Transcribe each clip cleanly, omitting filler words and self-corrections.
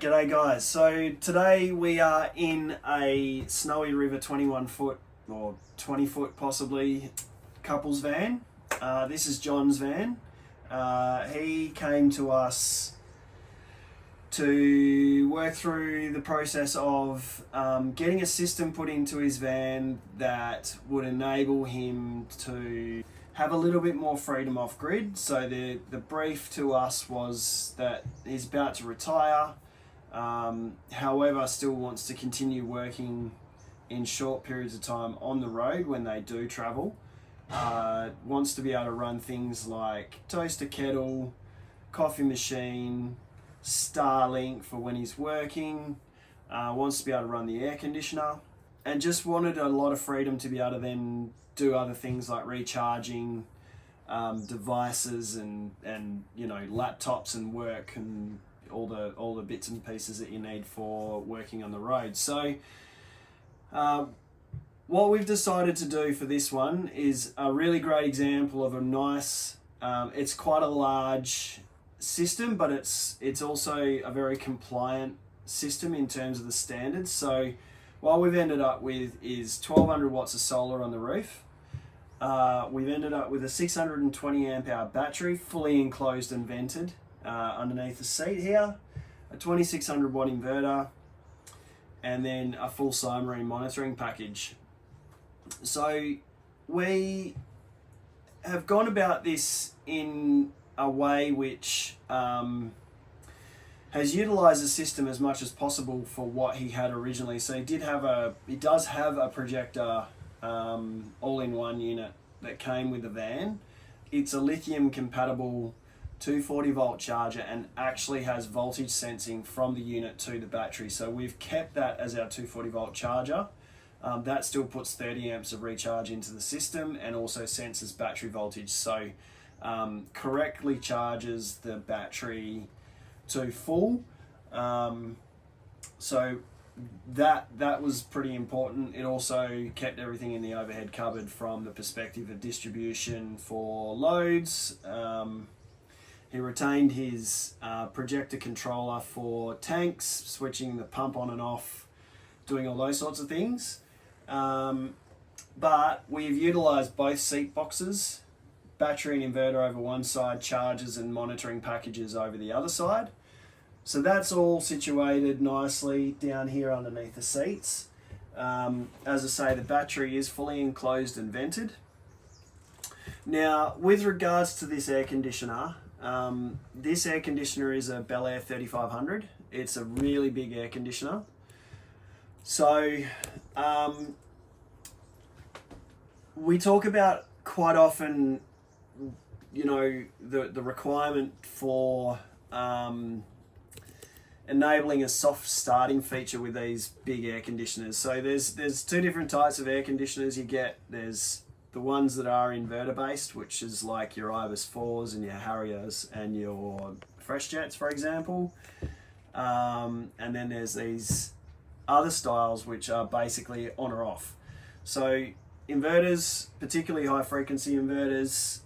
G'day guys. So today we are in a Snowy River 21 foot or 20 foot possibly couples van. This is John's van. He came to us to work through the process of getting a system put into his van that would enable him to have a little bit more freedom off grid. So the brief to us was that he's about to retire, however still wants to continue working in short periods of time on the road when they do travel. Wants to be able to run things like toaster kettle, coffee machine, Starlink for when he's working, wants to be able to run the air conditioner, and just wanted a lot of freedom to be able to then do other things like recharging devices and you know, laptops and work and all the bits and pieces that you need for working on the road. So what we've decided to do for this one is a really great example of a nice, it's quite a large system, but it's also a very compliant system in terms of the standards. So what we've ended up with is 1200 watts of solar on the roof. We've ended up with a 620 amp hour battery, fully enclosed and vented underneath the seat here, a 2600 watt inverter, and then a full sine marine monitoring package. So we have gone about this in a way which has utilised the system as much as possible for what he had originally. So he does have a projector all-in-one unit that came with the van. It's a lithium compatible 240 volt charger and actually has voltage sensing from the unit to the battery. So we've kept that as our 240 volt charger. That still puts 30 amps of recharge into the system and also senses battery voltage. So correctly charges the battery to full. So that was pretty important. It also kept everything in the overhead cupboard from the perspective of distribution for loads. He retained his projector controller for tanks, switching the pump on and off, doing all those sorts of things. But we've utilised both seat boxes, battery and inverter over one side, chargers and monitoring packages over the other side. So that's all situated nicely down here underneath the seats. As I say, the battery is fully enclosed and vented. Now, with regards to this air conditioner is a Bel Air 3500. It's a really big air conditioner. So we talk about quite often, you know, the requirement for enabling a soft starting feature with these big air conditioners. So there's two different types of air conditioners you get. There's the ones that are inverter based, which is like your Ibis 4s and your Harriers and your Fresh Jets, for example. And then there's these other styles which are basically on or off. So inverters, particularly high frequency inverters,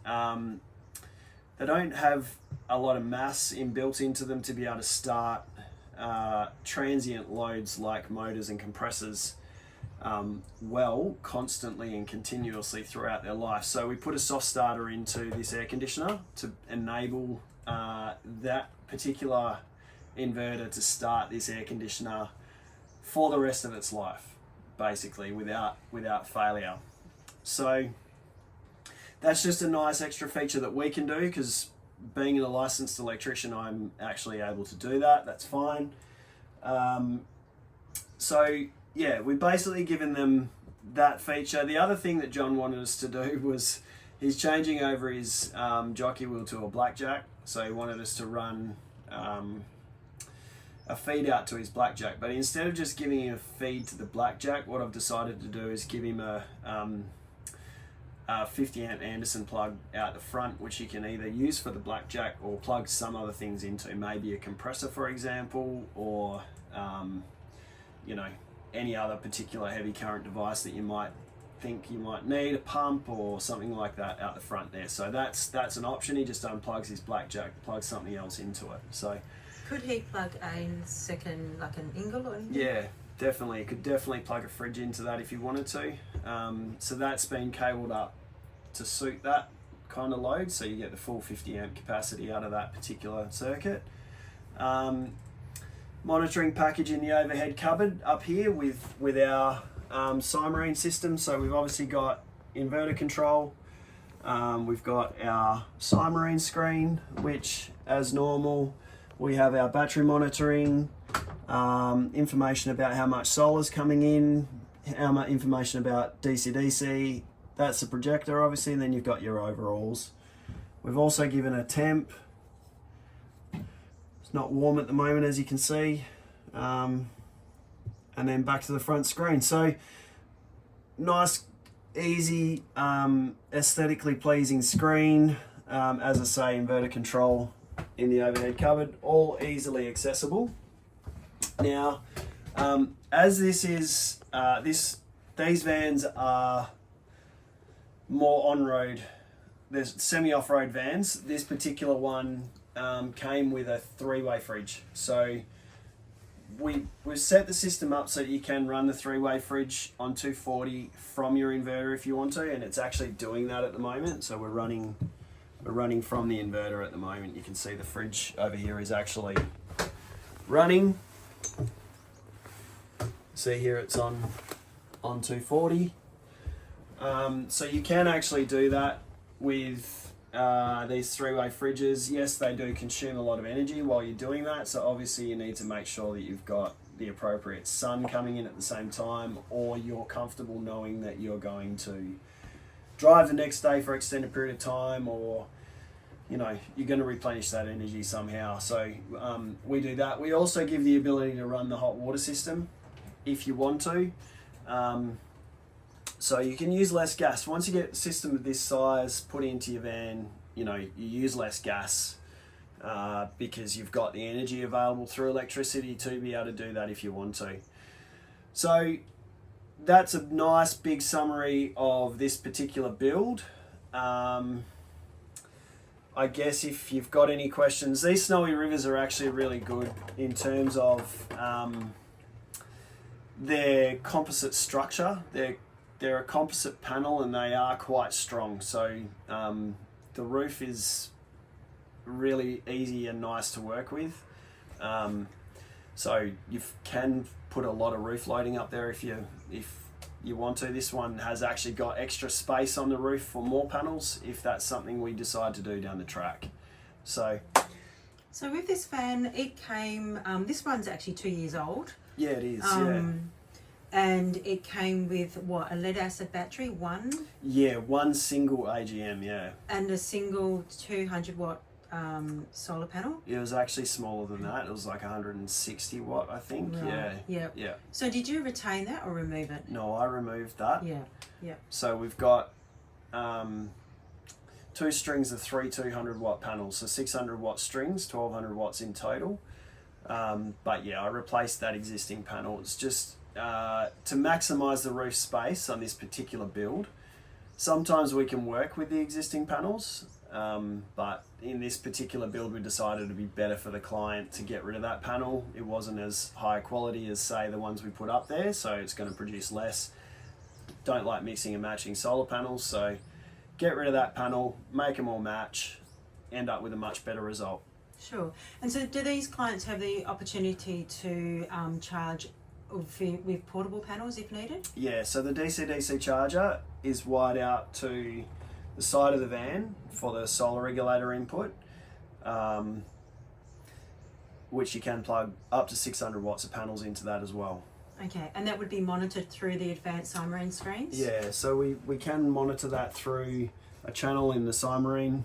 they don't have a lot of mass inbuilt into them to be able to start transient loads like motors and compressors well, constantly and continuously throughout their life. So we put a soft starter into this air conditioner to enable that particular inverter to start this air conditioner for the rest of its life, basically without failure. So that's just a nice extra feature that we can do, because being a licensed electrician, I'm actually able to do that. That's fine. So yeah, we've basically given them that feature. The other thing that John wanted us to do was he's changing over his jockey wheel to a blackjack. So he wanted us to run a feed out to his blackjack. But instead of just giving him a feed to the blackjack, what I've decided to do is give him a 50 amp Anderson plug out the front, which you can either use for the blackjack or plug some other things into, maybe a compressor, for example, or you know, any other particular heavy current device that you might think you might need, a pump or something like that out the front there. So that's an option. He just unplugs his blackjack, plugs something else into it. So Could he plug a second, like an ingle or anything? Yeah, definitely. You could definitely plug a fridge into that if you wanted to. So that's been cabled up to suit that kind of load, so you get the full 50 amp capacity out of that particular circuit. Monitoring package in the overhead cupboard up here with our Cymarine system. So we've obviously got inverter control. We've got our Cymarine screen, which as normal, we have our battery monitoring, information about how much solar's coming in, how much information about DC-DC. That's the projector, obviously, and then you've got your overalls. We've also given a temp. It's not warm at the moment, as you can see. And then back to the front screen. So nice, easy, aesthetically pleasing screen. As I say, inverter control in the overhead cupboard, all easily accessible. Now, as this is, these vans are more on-road, there's semi-off-road vans. This particular one came with a 3-way fridge. So we've set the system up so you can run the 3-way fridge on 240 from your inverter if you want to, and it's actually doing that at the moment. So we're running from the inverter at the moment. You can see the fridge over here is actually running. See here it's on 240. So you can actually do that with these 3-way fridges. Yes, they do consume a lot of energy while you're doing that. So obviously you need to make sure that you've got the appropriate sun coming in at the same time, or you're comfortable knowing that you're going to drive the next day for an extended period of time, or you know, you're going to replenish that energy somehow. So we do that. We also give the ability to run the hot water system if you want to. So you can use less gas. Once you get a system of this size put into your van, you know, you use less gas because you've got the energy available through electricity to be able to do that if you want to. So that's a nice big summary of this particular build. I guess if you've got any questions, these Snowy Rivers are actually really good in terms of their composite structure. They're a composite panel and they are quite strong. So the roof is really easy and nice to work with. So you can put a lot of roof loading up there if you want to. This one has actually got extra space on the roof for more panels if that's something we decide to do down the track. So with this van, it came, this one's actually 2 years old. Yeah, it is, And it came with what, a lead acid battery, one? Yeah, one single AGM, yeah. And a single 200 watt solar panel? It was actually smaller than that. It was like 160 watt, I think. Right. Yeah. So did you retain that or remove it? No, I removed that. Yeah. So we've got 2 strings of 3 200 watt panels, so 600 watt strings, 1200 watts in total. But yeah, I replaced that existing panel. It's just to maximize the roof space on this particular build. Sometimes we can work with the existing panels, but in this particular build we decided it would be better for the client to get rid of that panel. It wasn't as high quality as say the ones we put up there, so it's going to produce less. Don't like mixing and matching solar panels, so get rid of that panel, make them all match, end up with a much better result. Sure. And so do these clients have the opportunity to charge with portable panels if needed? Yeah, so the DC-DC charger is wired out to the side of the van for the solar regulator input, which you can plug up to 600 watts of panels into that as well. Okay, and that would be monitored through the advanced Cymarine screens? Yeah, so we can monitor that through a channel in the Cymarine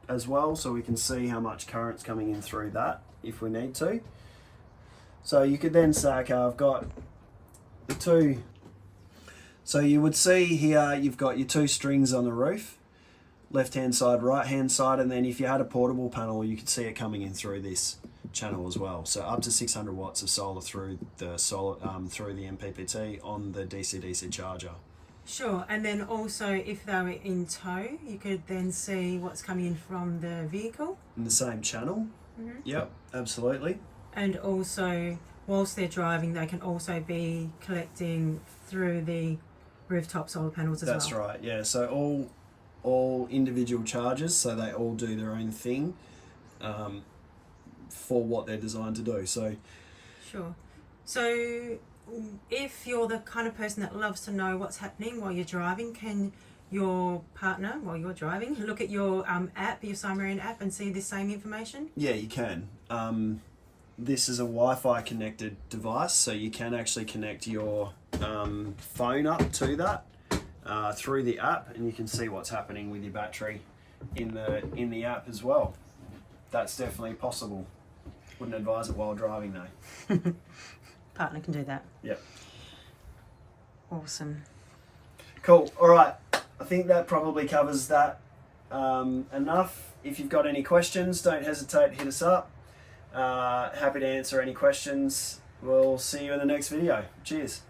as well, so we can see how much current's coming in through that if we need to. So you could then say, okay, I've got the 2. So you would see here you've got your 2 strings on the roof, left hand side, right hand side, and then if you had a portable panel you could see it coming in through this channel as well. So up to 600 watts of solar through the MPPT on the DC-DC charger. Sure, and then also if they were in tow, you could then see what's coming in from the vehicle? In the same channel. Yep, absolutely. And also, whilst they're driving, they can also be collecting through the rooftop solar panels as well. That's right. Yeah. So all individual charges, so they all do their own thing for what they're designed to do. So. Sure. So, if you're the kind of person that loves to know what's happening while you're driving, can your partner, while you're driving, look at your app, your Simerian app, and see the same information? Yeah, you can. This is a Wi-Fi connected device, so you can actually connect your phone up to that through the app, and you can see what's happening with your battery in the app as well. That's definitely possible. Wouldn't advise it while driving though. Partner can do that. Yep. Awesome. Cool. All right. I think that probably covers that enough. If you've got any questions, don't hesitate to hit us up. Happy to answer any questions. We'll see you in the next video. Cheers.